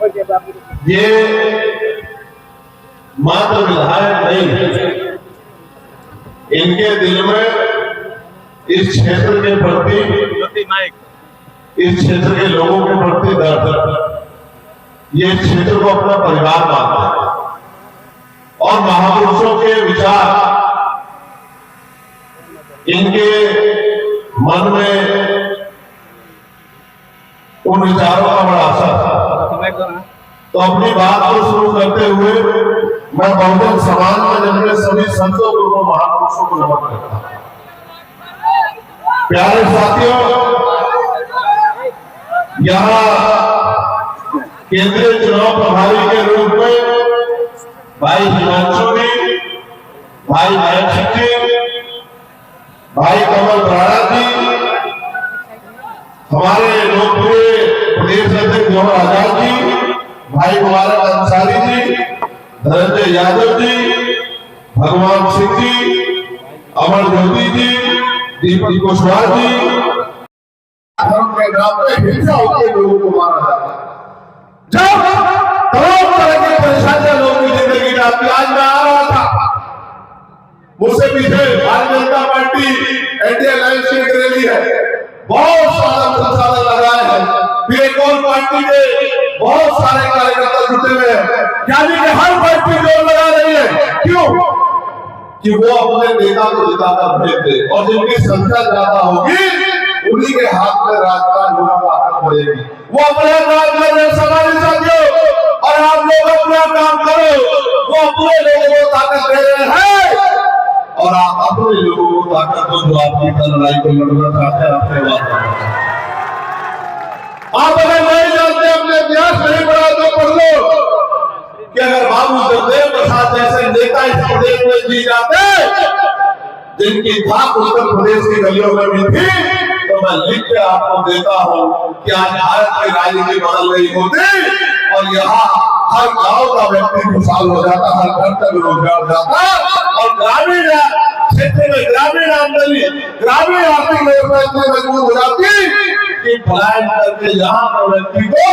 ये मात्र विधायक नहीं है, इनके दिल में इस क्षेत्र के प्रति, इस क्षेत्र के लोगों के प्रति दर्द, ये क्षेत्र को अपना परिवार मानते हैं और महापुरुषों के विचार इनके मन में उन विचारों का बड़ा असर था। तो अपनी बात को शुरू करते हुए मैं बहुजन समाज में जन्मे सभी संतों को, महापुरुषों को नमन करता हूं। प्यारे साथियों, यहाँ केंद्रीय चुनाव प्रभारी के रूप में भाई हिमांशु जी, भाई नायक जी, भाई कमल राणा जी, हमारे लोकप्रिय प्रदेश अध्यक्ष जोहर आजाद जी, भाई मुबारक अंसारी जी, धनंजय यादव जी, भगवान सिंह जी, अमर ज्योति जी, दीपक कुशवाहा जी, धर्म के नाम पे हिंसा होकर लोगों को मारा जाता है। जब तमाम तरह की परेशानियां लोगों की जिंदगी में आती, आज मैं आ रहा था, मुझसे पीछे Bharatiya Janata party NDA alliance की एक रैली है, बहुत सारा संसाधन लगाए हैं, फिर एक और पार्टी के बहुत सारे कार्यकर्ता जुटे हुए हैं, यानी कि हर पार्टी जोर लगा रही है। क्यों? कि वो अपने नेता को जिताकर भेज दे और जिनकी संख्या ज्यादा होगी उन्हीं के हाथ में राजकाज होना ताकत बढ़ेगी। वो अपना काम कर रहे समाज साथियों, और आप लोग अपना काम करो। वो अपने लोगों को ताकत दे रहे हैं और आप अपने लोगों को ताकत दो जो आपकी लड़ाई को लड़ना चाहते हैं। अपने बात आप अगर नहीं जानते, अपने इतिहास नहीं पढ़ा तो पढ़ लो कि अगर बाबू जगदेव प्रसाद जैसे नेता इस प्रदेश में जी जाते, जिनकी धाक उत्तर प्रदेश की गलियों में भी थी, तो मैं लिख के आपको देता हूं कि आज भारत की राजनीति बदल रही होती और यहाँ हर गांव का व्यक्ति खुशहाल हो जाता, हर घर तक रोजगार जाता और ग्रामीण क्षेत्र में ग्रामीण आमदनी, ग्रामीण आर्थिक व्यवस्था इतनी मजबूत हो जाती कि पलायन करके यहाँ पर व्यक्ति को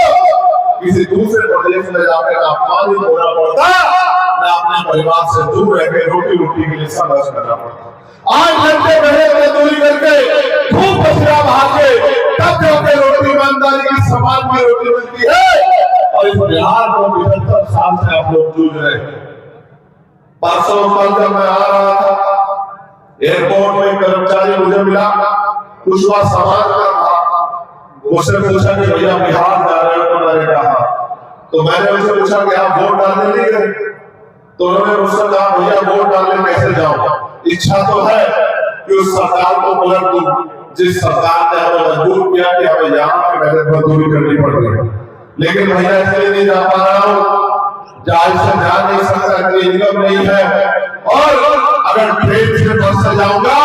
किसी दूसरे प्रदेश में जाकर अपमानित होना पड़ता, न अपने परिवार से दूर रह के रोटी रोटी के लिए संघर्ष करना पड़ता। 8 घंटे मेहनत मजदूरी करके धूप पसीना बहा के तब जाके रोटी ईमानदारी की समाज में रोटी मिलती है। और इस बिहार को 75 साल से आप लोग जूझ रहे हैं। परसों कल जब मैं आ रहा था, एयरपोर्ट में कर्मचारी मुझे मिला, कुशवाहा समाज का था, उसने पूछा कि भैया बिहार जा रहे हो? तो मैंने कहा, तो मैंने उनसे पूछा कि आप वोट डालने नहीं गए? तो उन्होंने मुझसे कहा भैया वोट डालने कैसे जाऊं, इच्छा तो है कि उस सरकार को पलट दूं जिस सरकार ने हमें मजबूर किया कि हमें यहाँ पे मेहनत मजदूरी करनी पड़ रही, लेकिन भैया इसलिए नहीं जा पा रहा हूँ, जहाज से जा नहीं सकता, इनकम नहीं है, और अगर ट्रेन से बस से जाऊंगा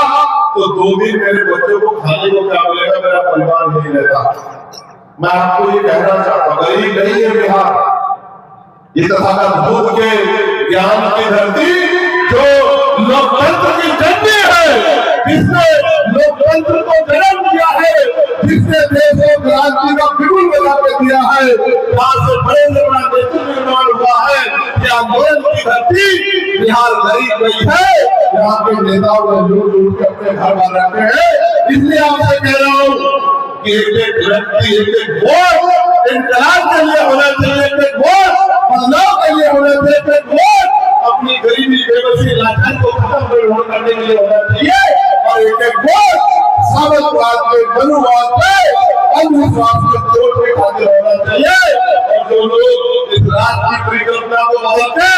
तो 2 दिन मेरे बच्चों को खाने को क्या मिलेगा, मेरा परिवार नहीं रहता। मैं आपको ये कहना चाहता हूँ, गरीब नहीं है बिहार, ये तथागत बुद्ध के ज्ञान की धरती जो लोकतंत्र की जननी है, जिसने लोकतंत्र को जन्म दिया है, जिसने देश को क्रांति का बिगुल बना के दिया है, जहाँ से बड़े बड़ा नेतृत्व निर्माण हुआ है, ये आंदोलन की धरती बिहार गरीब नहीं है, यहाँ के नेताओं ने लूट लूट के अपने घर बार रखे हैं। इसलिए आपसे कह रहा हूँ कि एक व्यक्ति, एक वोट इंकलाब के लिए होना चाहिए, एक वोट बदलाव के लिए होना चाहिए, एक वोट अपनी गरीबी बेबसी लाचारी को खत्म करने के लिए होना चाहिए, और एक वोट सामंतवाद पे, मनुवाद पे, अंधविश्वास पे जोड़ के खातिर होना चाहिए। और जो लोग इस राष्ट्र की परिकल्पना को बदलते,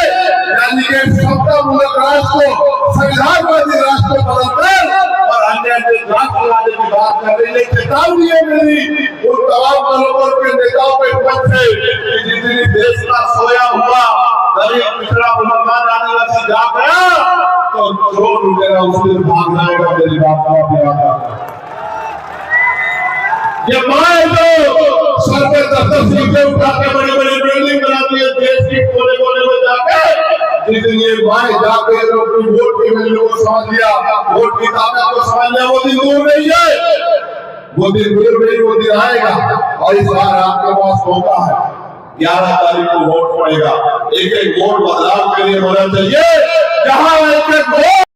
यानी कि समतामूलक राष्ट्र को संविधानवादी राष्ट्र को बदलते और अन्य राष्ट्र लाने की बात कर रही है, चेतावनी है मेरी उन तमाम दलों के नेताओं के पक्ष से कि जितनी देश का सोया हुआ गरीब पिछड़ा मुसलमान आदिवासी जाग गया तो जो लूटेगा उससे भाग जाएगा। मेरी बात को आप याद रखना। ये माए जो सर पे 10-10 सीटें उठा के बड़ी बड़ी बिल्डिंग बनाती है देश की कोने कोने में जाके, जिस दिन ये माए जाके अपनी वोट की वैल्यू को समझ लिया, वोट की ताकत को समझ लिया, वो दिन दूर नहीं है, वो दिन दूर नहीं, वो दिन आएगा। और इस बार आपके पास मौका है, 11 तारीख को वोट पड़ेगा। एक एक वोट बदलाव के लिए होना चाहिए। जहां एक एक वोट